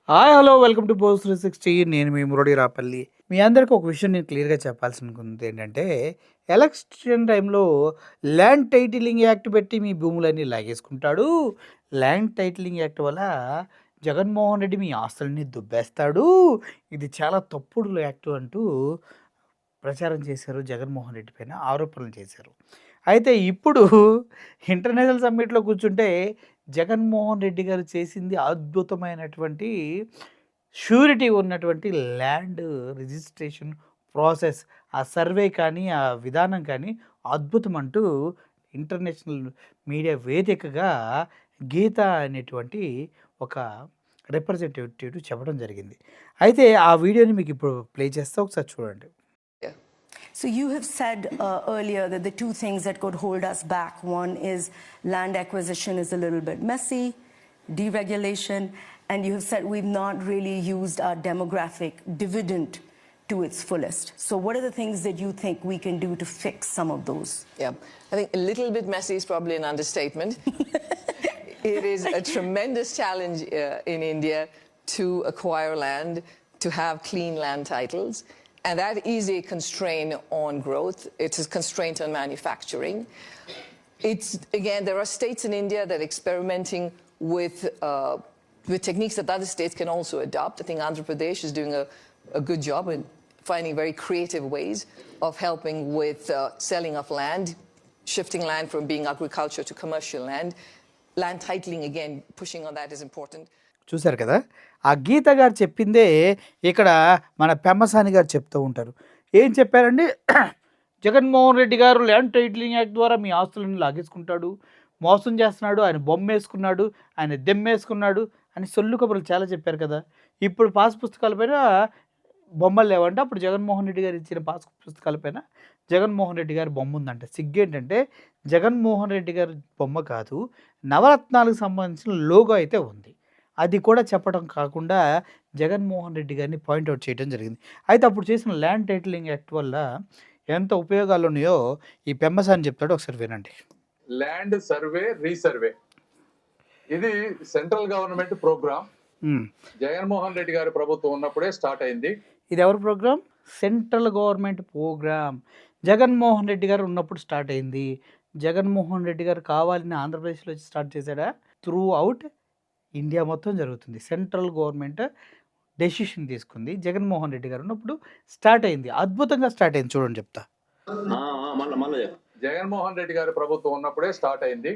Hi hello welcome to post 360. నేను మీ మురళి రాపల్లి. మీ అందరికీ ఒక విషయం నేను క్లియర్గా చెప్పాల్సి అనుకుంది ఏంటంటే, ఎలక్షన్ టైంలో ల్యాండ్ టైటిలింగ్ యాక్ట్ పెట్టి మీ భూములన్నీ లాగేసుకుంటాడు. ల్యాండ్ టైటిలింగ్ యాక్ట్ వల్ల జగన్మోహన్ రెడ్డి మీ ఆస్తులన్నీ దుబ్బేస్తాడు. ఇది చాలా తప్పుడు యాక్ట్ అంటూ ప్రచారం చేశారు. జగన్మోహన్ రెడ్డి పైన ఆరోపణలు చేశారు. అయితే ఇప్పుడు ఇంటర్నేషనల్ సమ్మిట్లో కూర్చుంటే జగన్మోహన్ రెడ్డి గారు చేసింది అద్భుతమైనటువంటి ష్యూరిటీ ఉన్నటువంటి ల్యాండ్ రిజిస్ట్రేషన్ ప్రాసెస్. ఆ సర్వే కానీ, ఆ విధానం కానీ అద్భుతం అంటూ ఇంటర్నేషనల్ మీడియా వేదికగా గీత అనేటువంటి ఒక రిప్రజెంటేటివ్ చెప్పడం జరిగింది. అయితే ఆ వీడియోని మీకు ఇప్పుడు ప్లే చేస్తే ఒకసారి చూడండి. So you have said earlier that the two things that could hold us back, one is land acquisition is a little bit messy, deregulation, and you have said we've not really used our demographic dividend to its fullest. So what are the things that you think we can do to fix some of those? Yeah, I think a little bit messy is probably an understatement. It is a tremendous challenge in India to acquire land, to have clean land titles. And that is a constraint on growth. It's a constraint on manufacturing. It's, again, there are states in India that are experimenting with techniques that other states can also adopt. I think Andhra Pradesh is doing a good job in finding very creative ways of helping with selling of land, shifting land from being agriculture to commercial land. Land titling, again, pushing on that is important. చూశారు కదా, ఆ గీత గారు చెప్పిందే ఇక్కడ మన పెమ్మసాని గారు చెప్తూ ఉంటారు. ఏం చెప్పారండి? జగన్మోహన్ రెడ్డి గారు ల్యాండ్ టైటిలింగ్ యాక్ట్ ద్వారా మీ ఆస్తులను లాగేసుకుంటాడు, మోసం చేస్తున్నాడు, ఆయన బొమ్మ వేసుకున్నాడు, ఆయన దెమ్మేసుకున్నాడు అని సొల్లు కబుర్లు చాలా చెప్పారు కదా. ఇప్పుడు పాస్ పుస్తకాలపైన బొమ్మలు లేవంటే అప్పుడు జగన్మోహన్ రెడ్డి గారు ఇచ్చిన పాస్ పుస్తకాలపైన జగన్మోహన్ రెడ్డి గారి బొమ్మ ఉందంట. సిగ్గేంటంటే జగన్మోహన్ రెడ్డి గారి బొమ్మ కాదు, నవరత్నాలకు సంబంధించిన లోగో అయితే ఉంది. అది కూడా చెప్పడం కాకుండా జగన్మోహన్ రెడ్డి గారిని పాయింట్అవుట్ చేయడం జరిగింది. అయితే అప్పుడు చేసిన ల్యాండ్ టైటిలింగ్ యాక్ట్ వల్ల ఎంత ఉపయోగాలు ఉన్నాయో ఈ పెమ్మసాని చెప్తాడు, ఒకసారి వినండి. ల్యాండ్ సర్వే రీసర్వే ఇది central government program. Jaganmohan Reddy గారి ప్రభుత్వం ఉన్నప్పుడే స్టార్ట్ అయింది. ఇది ఎవరి program? Central government program. Jaganmohan Reddy గారు ఉన్నప్పుడు స్టార్ట్ అయింది. జగన్మోహన్ రెడ్డి గారు కావాలని ఆంధ్రప్రదేశ్లో స్టార్ట్ చేశాడా? త్రూ అవుట్ ఇండియా మొత్తం జరుగుతుంది. సెంట్రల్ గవర్నమెంట్ డెసిషన్ తీసుకుంది. జగన్మోహన్ రెడ్డి గారు ఉన్నప్పుడు స్టార్ట్ అయింది. అద్భుతంగా స్టార్ట్ అయింది. చూడండి చెప్తా. జగన్మోహన్ రెడ్డి గారి ప్రభుత్వం ఉన్నప్పుడే స్టార్ట్ అయింది.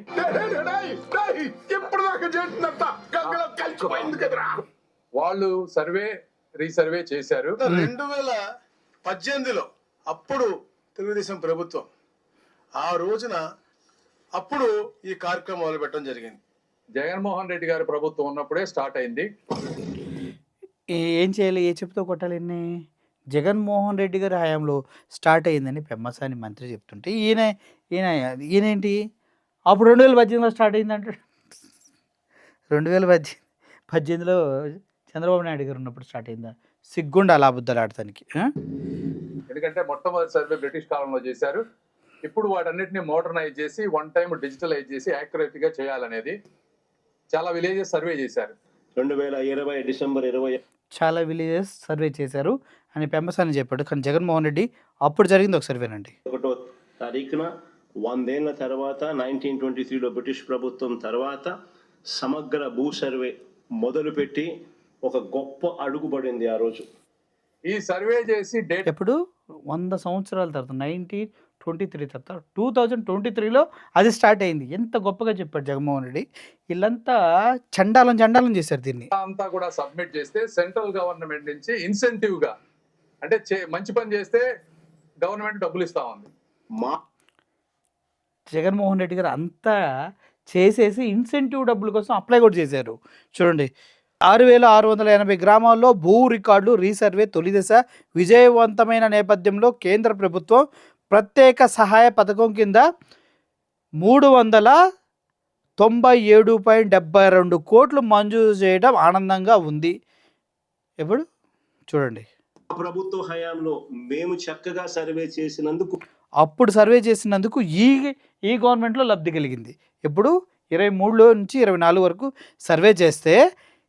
వాళ్ళు సర్వే రీసర్వే చేశారు. 2018లో అప్పుడు తెలుగుదేశం ప్రభుత్వం ఆ రోజున అప్పుడు ఈ కార్యక్రమం మొదలు పెట్టడం జరిగింది. జగన్మోహన్ రెడ్డి గారి ప్రభుత్వం ఉన్నప్పుడే స్టార్ట్ అయింది. ఏం చేయాలి? ఏ చెప్పుతో కొట్టాలి? జగన్మోహన్ రెడ్డి గారి హయాంలో స్టార్ట్ అయిందని పెమ్మసాని మంత్రి చెప్తుంటే ఈయనేంటి అప్పుడు 2018లో స్టార్ట్ అయిందంటే 2018లో చంద్రబాబు నాయుడు గారు ఉన్నప్పుడు స్టార్ట్ అయిందా? సిగ్గుండా అలా అబద్ధాలు ఆడటానికి. ఎందుకంటే మొట్టమొదటి సర్వే బ్రిటిష్ కాలంలో చేశారు. ఇప్పుడు వాటన్నిటిని మోడర్నైజ్ చేసి వన్ టైం డిజిటలైజ్ చేసి యాక్యురేట్ గా చేయాలనేది చాలా విలేజెస్ సర్వే చేశారు. 2020 డిసెంబర్ 20 చాలా విలేజెస్ సర్వే చేశారు అని పెమ్మసాని చెప్పాడు. కానీ జగన్మోహన్ రెడ్డి అప్పుడు జరిగింది ఒకసారి వినండి. 1వ తారీఖున 100 ఏళ్ల తర్వాత 1923లో బ్రిటిష్ ప్రభుత్వం తర్వాత సమగ్ర భూ సర్వే మొదలుపెట్టి ఒక గొప్ప అడుగు పడింది ఆ రోజు. ఈ సర్వే చేసి డేట్ ఎప్పుడు 100 సంవత్సరాల తర్వాత 1923 తర్వాత 2023లో అది స్టార్ట్ అయింది. ఎంత గొప్పగా చెప్పాడు జగన్మోహన్ రెడ్డి. వీళ్ళంతా చండాలం చేశారు దీన్ని. అంతా కూడా సబ్మిట్ చేస్తే సెంట్రల్ గవర్నమెంట్ నుంచి ఇన్సెంటివ్ గా అంటే మంచి పని చేస్తే గవర్నమెంట్ డబ్బులు ఇస్తా ఉంది. మా జగన్మోహన్ రెడ్డి గారు అంతా చేసేసి ఇన్సెంటివ్ డబ్బుల కోసం అప్లై కూడా చేశారు. చూడండి, 6680 గ్రామాల్లో భూ రికార్డులు రీసర్వే తొలి దశ విజయవంతమైన నేపథ్యంలో కేంద్ర ప్రభుత్వం ప్రత్యేక సహాయ పథకం కింద 397.72 కోట్లు మంజూరు చేయడం ఆనందంగా ఉంది. ఎప్పుడు చూడండి, ప్రభుత్వ హయాంలో మేము చక్కగా సర్వే చేసినందుకు అప్పుడు సర్వే చేసినందుకు ఈ గవర్నమెంట్లో లబ్ధి కలిగింది. ఎప్పుడు 23లో నుంచి 24 వరకు సర్వే చేస్తే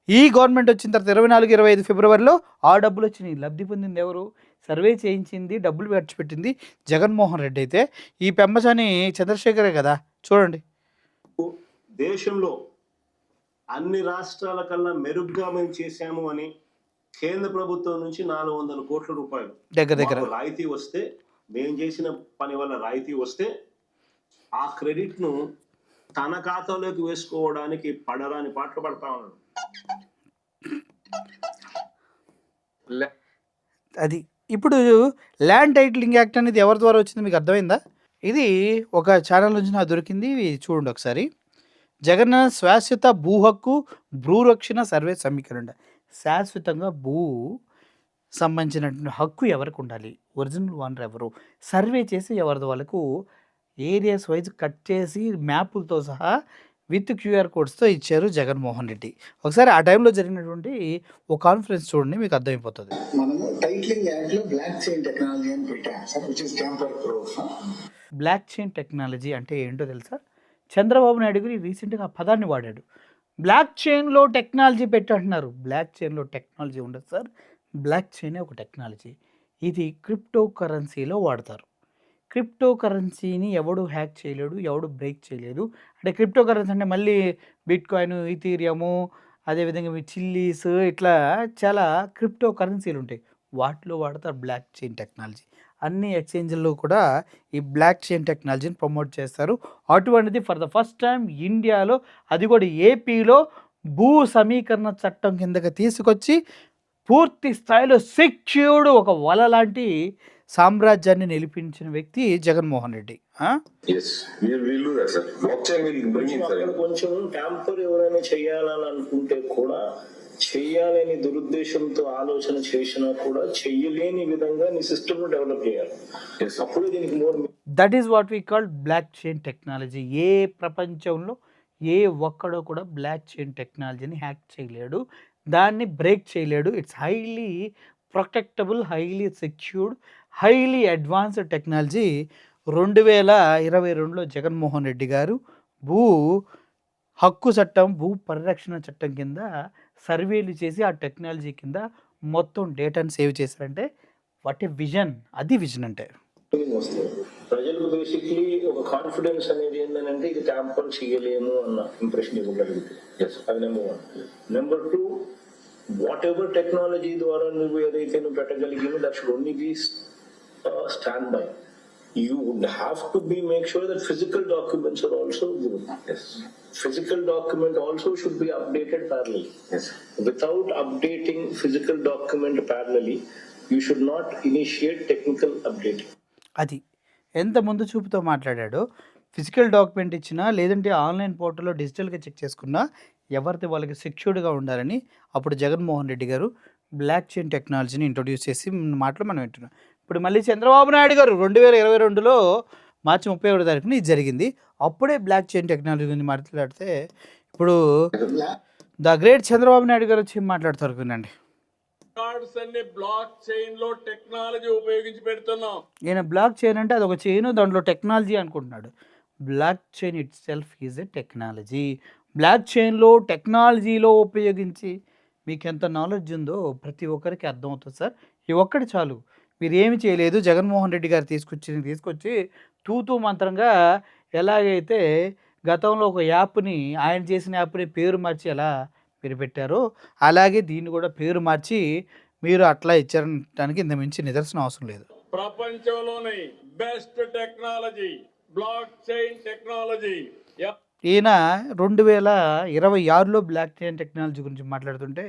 ఈ గవర్నమెంట్ వచ్చిన తర్వాత 24-25 ఫిబ్రవరిలో ఆ డబ్బులు వచ్చినాయి. లబ్ధి పొందింది ఎవరు? సర్వే చేయించింది, డబ్బులు ఖర్చు పెట్టింది జగన్మోహన్ రెడ్డి అయితే ఈ పెమ్మసాని చంద్రశేఖరే కదా. చూడండి, దేశంలో అన్ని రాష్ట్రాల కన్నా మెరుగ్గా మేము చేశాము అని కేంద్ర ప్రభుత్వం నుంచి 400 కోట్ల రూపాయలు దగ్గర మాకు రాయితీ వస్తే, మేము చేసిన పని వల్ల రాయితీ వస్తే ఆ క్రెడిట్ ను తన ఖాతాలోకి వేసుకోవడానికి పడరాని పాటలు పడతా ఉన్నాడు. అది ఇప్పుడు ల్యాండ్ టైటిలింగ్ యాక్ట్ అనేది ఎవరి ద్వారా వచ్చింది మీకు అర్థమైందా? ఇది ఒక ఛానల్ నుంచి నాకు దొరికింది, ఇవి చూడండి ఒకసారి. జగన్ శాశ్వత భూ హక్కు భూరక్షణ సర్వే సమీకరణ. శాశ్వతంగా భూ సంబంధించినటువంటి హక్కు ఎవరికి ఉండాలి, ఒరిజినల్ ఓనర్ ఎవరు, సర్వే చేసి ఎవరిది వాళ్ళకు ఏరియాస్ వైజ్ కట్ చేసి మ్యాపులతో సహా విత్ క్యూఆర్ కోడ్స్తో ఇచ్చారు జగన్మోహన్ రెడ్డి. ఒకసారి ఆ టైంలో జరిగినటువంటి ఒక కాన్ఫరెన్స్ చూడండి, మీకు అర్థమైపోతుంది. మనము టైటిలింగ్ యాక్ట్ లో బ్లాక్ చైన్ టెక్నాలజీ అని పెట్టాం sir, which is tamper proof. Block chain technology అంటే ఏంటో తెలుసా? చంద్రబాబు నాయుడు గారు రీసెంట్గా ఆ పదాన్ని వాడాడు. బ్లాక్ చైన్లో టెక్నాలజీ పెట్టంటున్నారు. బ్లాక్ చైన్లో టెక్నాలజీ ఉండదు సార్, బ్లాక్ చైన్ ఒక టెక్నాలజీ. ఇది క్రిప్టో కరెన్సీలో వాడతారు. క్రిప్టో కరెన్సీని ఎవడు హ్యాక్ చేయలేడు, ఎవడు బ్రేక్ చేయలేడు. అంటే క్రిప్టో కరెన్సీ అంటే మళ్ళీ బిట్ కాయిన్, ఈథీరియము, అదేవిధంగా మీ చిల్లీస్, ఇట్లా చాలా క్రిప్టో కరెన్సీలు ఉంటాయి. వాటిలో వాడతారు బ్లాక్ చైన్ టెక్నాలజీ. అన్ని ఎక్స్చేంజ్ల్లో కూడా ఈ బ్లాక్ చైన్ టెక్నాలజీని ప్రమోట్ చేస్తారు. అటువంటిది ఫర్ ద ఫస్ట్ టైం ఇండియాలో, అది కూడా ఏపీలో భూ సమీకరణ చట్టం కిందకి తీసుకొచ్చి పూర్తి స్థాయిలో సెక్యూర్డ్ ఒక వల లాంటి సామ్రాజ్యాన్ని నిలిపించిన వ్యక్తి జగన్మోహన్ రెడ్డి. కొంచెం ట్యాంపర్ ఎవరైనా చేయాలని అనుకుంటే కూడా చెయ్యాలని దురుద్దేశంతో ఆలోచన చేసినా కూడా చెయ్యలేని విధంగా నీ సిస్టమ్ డెవలప్ చేయాలి. అప్పుడు దీనికి more that is what we call blockchain technology. ఏ ప్రపంచంలో ఏ ఒక్కడో కూడా బ్లాక్ చైన్ టెక్నాలజీని హ్యాక్ చేయలేడు, దాన్ని బ్రేక్ చేయలేడు. It's highly protectable, highly secured, highly advanced technology. 2022లో జగన్మోహన్ రెడ్డి గారు భూ హక్కు చట్టం, భూ పరిరక్షణ చట్టం కింద సర్వేలు చేసి ఆ టెక్నాలజీ కింద మొత్తం డేటాను సేవ్ చేశారంటే వాట్ ఏ విజన్. అది విజన్ అంటే. ప్రజలకు బేసిక్లీ ఒక కాన్ఫిడెన్స్ అనేది ఏంటంటే ఇది ట్యాంపర్ చేయలేము అన్న ఇంప్రెషన్ ఇవ్వగలుగుతుంది. అది number 1. Number 2, whatever technology ద్వారా నువ్వు ఏదైతే నువ్వు పెట్టగలిగినో that should only be stand by. You would have to make sure that physical documents are also good. Yes. Physical document also should be updated parallelly. Yes. Without updating physical document parallelly, you should not initiate technical updating. అది ఎంత ముందు చూపుతో మాట్లాడాడో. Physical document ఇచ్చినా లేదంటే online పోర్టల్లో డిజిటల్గా check చేసుకున్నా ఎవరిది వాళ్ళకి సెక్యూర్డ్గా ఉండాలని అప్పుడు జగన్మోహన్ రెడ్డి గారు బ్లాక్ చైన్ టెక్నాలజీని ఇంట్రొడ్యూస్ చేసి మాటలు మనం వింటున్నాం. ఇప్పుడు మళ్ళీ చంద్రబాబు నాయుడు గారు 2022లో మార్చి 31వ తారీఖున ఇది జరిగింది. అప్పుడే బ్లాక్ చైన్ టెక్నాలజీ గురించి మాట్లాడితే ఇప్పుడు ద గ్రేట్ చంద్రబాబు నాయుడు గారు వచ్చి మాట్లాడతారు. వినండి. కార్డ్స్ అన్ని బ్లాక్ చైన్ లో టెక్నాలజీ ఉపయోగించి పెడుతున్నాం. ఈయన బ్లాక్ చైన్ అంటే అదొక చైన్, దాంట్లో టెక్నాలజీ అనుకుంటున్నాడు. Block chain itself is a technology. Block చైన్లో టెక్నాలజీలో ఉపయోగించి మీకు ఎంత నాలెడ్జ్ ఉందో ప్రతి ఒక్కరికి అర్థమవుతుంది సార్. ఈ ఒక్కటి చాలు, మీరు ఏమి చేయలేదు. జగన్మోహన్ రెడ్డి గారు తీసుకొచ్చి తూతూ మంత్రంగా ఎలాగైతే గతంలో ఒక యాప్ని, ఆయన చేసిన యాప్ని పేరు మార్చి ఎలా మీరు పెట్టారో అలాగే దీన్ని కూడా పేరు మార్చి మీరు అట్లా ఇచ్చారనడానికి ఇంత మించి నిదర్శనం అవసరం లేదు. ప్రపంచంలోని best technology block chain technology. ఈయన 2026లో బ్లాక్ చైన్ టెక్నాలజీ గురించి మాట్లాడుతుంటే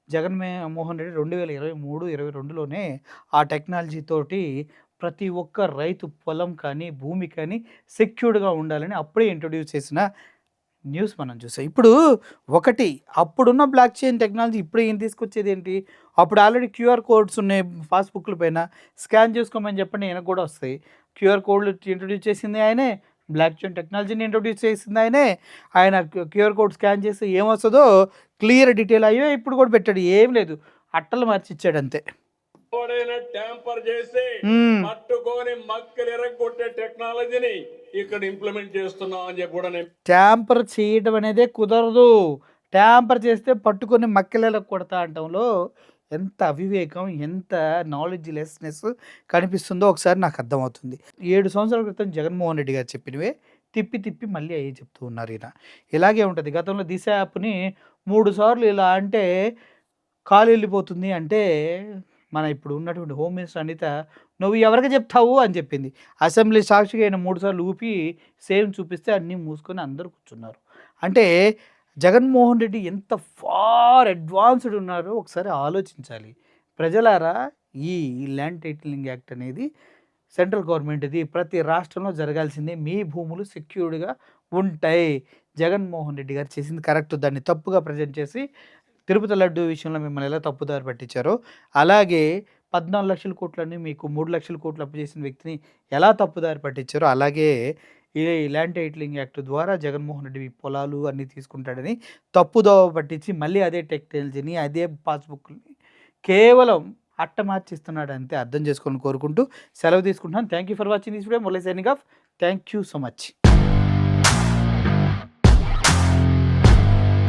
జగన్మోహన్ రెడ్డి 2023-22లోనే ఆ టెక్నాలజీ తోటి ప్రతి ఒక్క రైతు పొలం కానీ భూమి కానీ సెక్యూర్డ్గా ఉండాలని అప్పుడే ఇంట్రొడ్యూస్ చేసిన న్యూస్ మనం చూసాం. ఇప్పుడు ఒకటి అప్పుడున్న బ్లాక్ చైన్ టెక్నాలజీ ఇప్పుడు ఏం తీసుకొచ్చేది ఏంటి? అప్పుడు ఆల్రెడీ క్యూఆర్ కోడ్స్ ఉన్నాయి పాస్బుక్ల పైన, స్కాన్ చేసుకోమని చెప్పండి ఈయనకు కూడా వస్తాయి. క్యూఆర్ కోడ్లు ఇంట్రొడ్యూస్ చేసింది ఆయనే, బ్లాక్ చైన్ టెక్నాలజీని ఇంట్రొడ్యూస్ చేసింది ఆయనే. ఆయన క్యూఆర్ కోడ్ స్కాన్ చేస్తే ఏమొస్తుందో క్లియర్ డీటెయిల్ అయ్యో ఇప్పుడు కూడా పెట్టాడు. ఏం లేదు, అట్టలు మార్చి ఇచ్చాడు అంతే. ట్యాంపర్ చేసి పట్టుకొని మక్కలు ఎరగొట్టే టెక్నాలజీని ఇక్కడ ఇంప్లిమెంట్ చేస్తున్నాం అని చెప్పి కూడా ట్యాంపర్ చేయడం అనేదే కుదరదు. ట్యాంపర్ చేస్తే పట్టుకొని మక్కెలకు కొడతా అంటంలో ఎంత అవివేకం, ఎంత నాలెడ్జ్ లెస్నెస్ కనిపిస్తుందో ఒకసారి నాకు అర్థమవుతుంది. 7 సంవత్సరాల క్రితం జగన్మోహన్ రెడ్డి గారు చెప్పినవే తిప్పి తిప్పి మళ్ళీ అయ్యే చెప్తూ ఉన్నారు ఈయన. ఇలాగే ఉంటుంది. గతంలో దిశ యాప్‌ని 3 సార్లు ఇలా అంటే కాలు వెళ్ళిపోతుంది అంటే, మన ఇప్పుడు ఉన్నటువంటి హోమ్ మినిస్టర్ అనిత నువ్వు ఎవరికి చెప్తావు అని చెప్పింది. అసెంబ్లీ సాక్షిగా ఆయన 3 సార్లు ఊపి సేమ్ చూపిస్తే అన్నీ మూసుకొని అందరూ కూర్చున్నారు. అంటే జగన్మోహన్ రెడ్డి ఎంత ఫార్ అడ్వాన్స్డ్ ఉన్నారో ఒకసారి ఆలోచించాలి. ప్రజలారా, ఈ ల్యాండ్ టైటిలింగ్ యాక్ట్ అనేది సెంట్రల్ గవర్నమెంట్‌ది. ప్రతి రాష్ట్రంలో జరగాల్సిందే. మీ భూములు సెక్యూర్డ్‌గా ఉంటాయి. జగన్మోహన్ రెడ్డి గారు చేసింది కరెక్ట్. దాన్ని తప్పుగా ప్రెజెంట్ చేసి తిరుపతి లడ్డూ విషయంలో మిమ్మల్ని ఎలా తప్పుదారి పట్టించారో, అలాగే 14,00,000 కోట్లని మీకు 3,00,000 కోట్లు అప్పు చేసిన వ్యక్తిని ఎలా తప్పుదారి పట్టించారో, అలాగే ఈ ల్యాండ్ టైటిలింగ్ యాక్ట్ ద్వారా జగన్మోహన్ రెడ్డి పొలాలు అన్నీ తీసుకుంటాడని తప్పుదోవ పట్టించి మళ్ళీ అదే టెక్నాలజీని, అదే పాస్బుక్‌ని కేవలం అట్టమార్చిస్తున్నాడు అంతే. అర్థం చేసుకోవాలని కోరుకుంటూ సెలవు తీసుకుంటున్నాను. Thank you for watching this video. Murali signing off. Thank you so much.